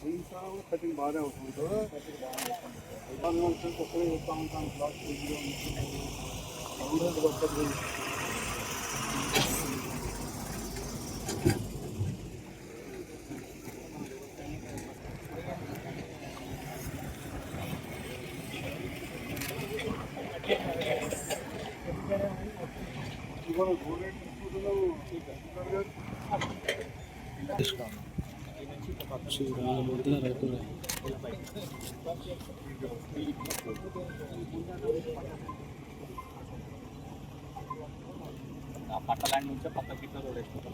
Jeans cutting బాగానే అవుతుంది ఒక్కడే చెప్తా ఉంటాను క్లాస్ పట్టలాంటి నుంచే పక్క కిట్లో రోడ్ వేసుకుంటాం.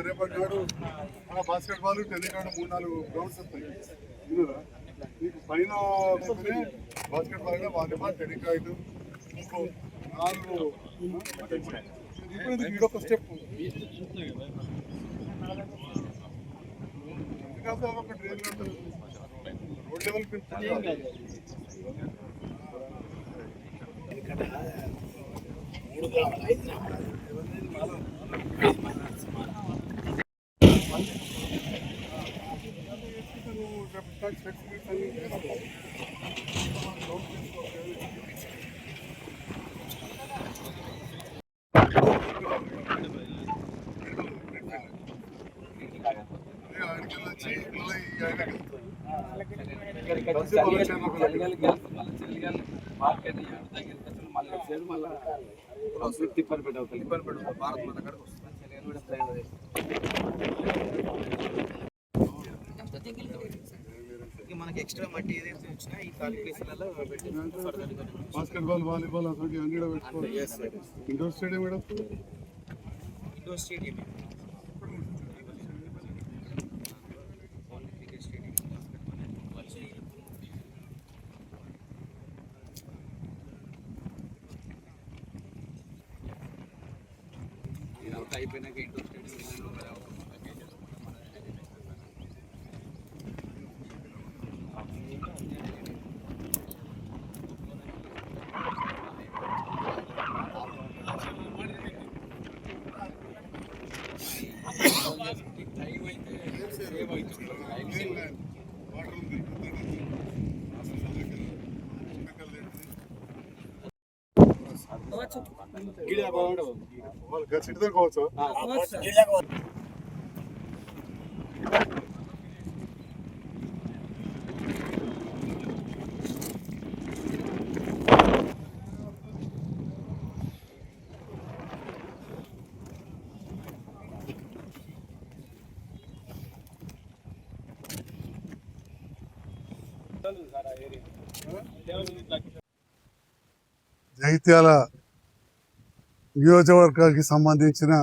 రేపటి నాడు బాస్కెట్బాల్ టెన్నికాడు 3-4 గ్రౌండ్స్ వస్తాయి. మీకు పైన బాస్కెట్బాల్ వాలీబాల్ టెన్నికాయిడ్ 4 ఇప్పుడు వీడొక స్టెప్ ఒక డ్రైన్ రోడ్ లెవెల్ మనకి ఎక్స్ట్రా మట్టి ఏదైతే వచ్చినా ఈ ఖాళీ ప్లేస్లలో బాస్కెట్బాల్ వాలీబాల్ అసలు అన్ని పెట్టుకోవాలి. ఇండోర్ స్టేడియం ఇండోర్ స్టేడియం అయిపోయినాక ఇండోర్ స్టేడియం కావచ్చు. జగిత్యాల నియోజకవర్గానికి సంబంధించిన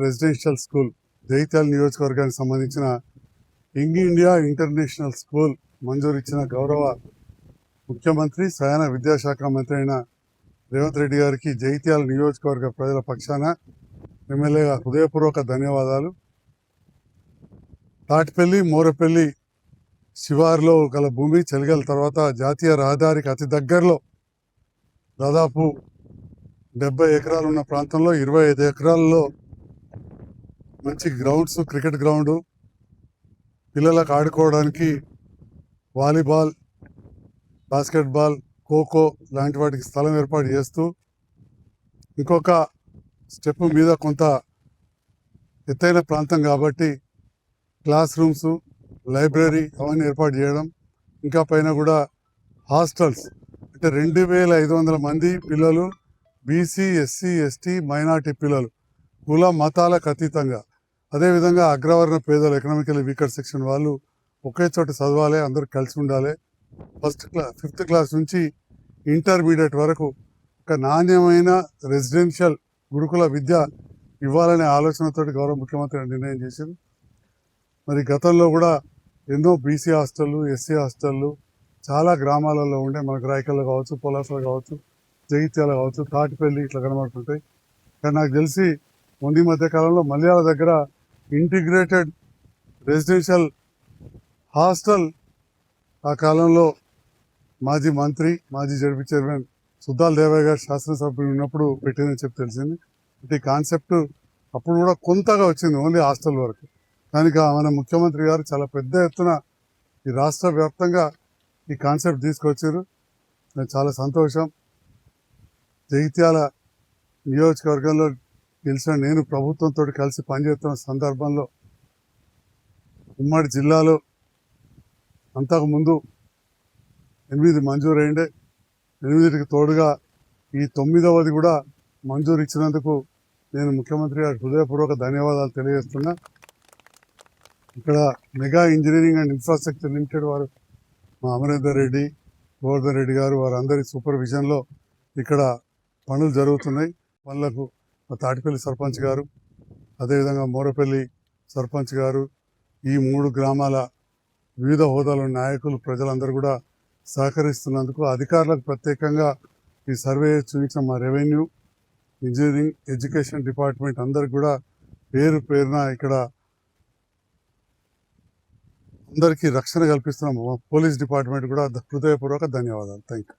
రెసిడెన్షియల్ స్కూల్, జగిత్యాల నియోజకవర్గానికి సంబంధించిన యంగ్ ఇండియా ఇంటర్నేషనల్ స్కూల్ మంజూరు ఇచ్చిన గౌరవ ముఖ్యమంత్రి స్వయాన విద్యాశాఖ మంత్రి అయిన రేవంత్ రెడ్డి గారికి జగిత్యాల నియోజకవర్గ ప్రజల పక్షాన ఎమ్మెల్యేగా హృదయపూర్వక ధన్యవాదాలు. తాటిపల్లి మోరపల్లి శివారులో గల భూమి చెలిగల తర్వాత జాతీయ రహదారికి అతి దగ్గరలో దాదాపు 70 ఎకరాలు ఉన్న ప్రాంతంలో 25 ఎకరాల్లో మంచి గ్రౌండ్స్, క్రికెట్ గ్రౌండ్, పిల్లలకు ఆడుకోవడానికి వాలీబాల్, బాస్కెట్బాల్, ఖోఖో లాంటి వాటికి స్థలం ఏర్పాటు చేస్తూ ఇంకొక స్టెప్ మీద కొంత ఎత్తైన ప్రాంతం కాబట్టి క్లాస్ రూమ్స్, లైబ్రరీ అవన్నీ ఏర్పాటు చేయడం, ఇంకా పైన కూడా హాస్టల్స్ అంటే 2500 మంది పిల్లలు, బీసీ, ఎస్సీ, ఎస్టీ, మైనార్టీ పిల్లలు కుల మతాలకు అతీతంగా, అదేవిధంగా అగ్రవర్ణ పేదలు, ఎకనామికలీ వీకర్ సెక్షన్ వాళ్ళు ఒకే చోట చదవాలి, అందరూ కలిసి ఉండాలి. ఫిఫ్త్ క్లాస్ నుంచి ఇంటర్మీడియట్ వరకు ఒక నాణ్యమైన రెసిడెన్షియల్ గురుకుల విద్య ఇవ్వాలనే ఆలోచనతో గౌరవ ముఖ్యమంత్రి నిర్ణయం చేశారు. మరి గతంలో కూడా ఎన్నో బీసీ హాస్టళ్ళు, ఎస్సీ హాస్టళ్ళు చాలా గ్రామాలలో ఉండే, మనకు రాయకల్లో కావచ్చు, పొలాసలో కావచ్చు, జగిత్యాల కావచ్చు, తాటిపల్లి ఇట్లా కనబడుతుంటాయి. కానీ నాకు తెలిసి మొన్న మధ్య కాలంలో మలయాళ దగ్గర ఇంటిగ్రేటెడ్ రెసిడెన్షియల్ హాస్టల్ ఆ కాలంలో మాజీ మంత్రి, మాజీ జడ్పీ చైర్మన్ సుద్దాల దేవయ్య గారు శాసనసభ్యులు ఉన్నప్పుడు పెట్టిందని చెప్పి తెలిసింది. అంటే ఈ కాన్సెప్ట్ అప్పుడు కూడా కొంతగా వచ్చింది, ఓన్లీ హాస్టల్ వరకు. కనుక మన ముఖ్యమంత్రి గారు చాలా పెద్ద ఎత్తున ఈ రాష్ట్ర వ్యాప్తంగా ఈ కాన్సెప్ట్ తీసుకొచ్చారు. నాకు చాలా సంతోషం. జగిత్యాల నియోజకవర్గంలో గెలిచిన నేను ప్రభుత్వంతో కలిసి పనిచేస్తున్న సందర్భంలో ఉమ్మడి జిల్లాలో అంతకుముందు 8 మంజూరు అయిండే, 8కి తోడుగా ఈ 9వది కూడా మంజూరు ఇచ్చినందుకు నేను ముఖ్యమంత్రి గారికి హృదయపూర్వక ధన్యవాదాలు తెలియజేస్తున్నా. ఇక్కడ mega engineering and infrastructure limited వారు, మా అమరేందర్ రెడ్డి, గోవర్ధన్ రెడ్డి గారు, వారందరి సూపర్విజన్లో ఇక్కడ పనులు జరుగుతున్నాయి. పనులకు మా తాటిపల్లి సర్పంచ్ గారు, అదేవిధంగా మోరపల్లి సర్పంచ్ గారు, ఈ 3 గ్రామాల వివిధ హోదాల నాయకులు, ప్రజలందరూ కూడా సహకరిస్తున్నందుకు అధికారులకు ప్రత్యేకంగా ఈ సర్వే చూపించిన మా రెవెన్యూ, ఇంజనీరింగ్, ఎడ్యుకేషన్ డిపార్ట్మెంట్ అందరికి కూడా పేరు పేరున ఇక్కడ అందరికీ రక్షణ కల్పిస్తున్నాము. పోలీస్ డిపార్ట్మెంట్ కూడా హృదయపూర్వక ధన్యవాదాలు. Thank you.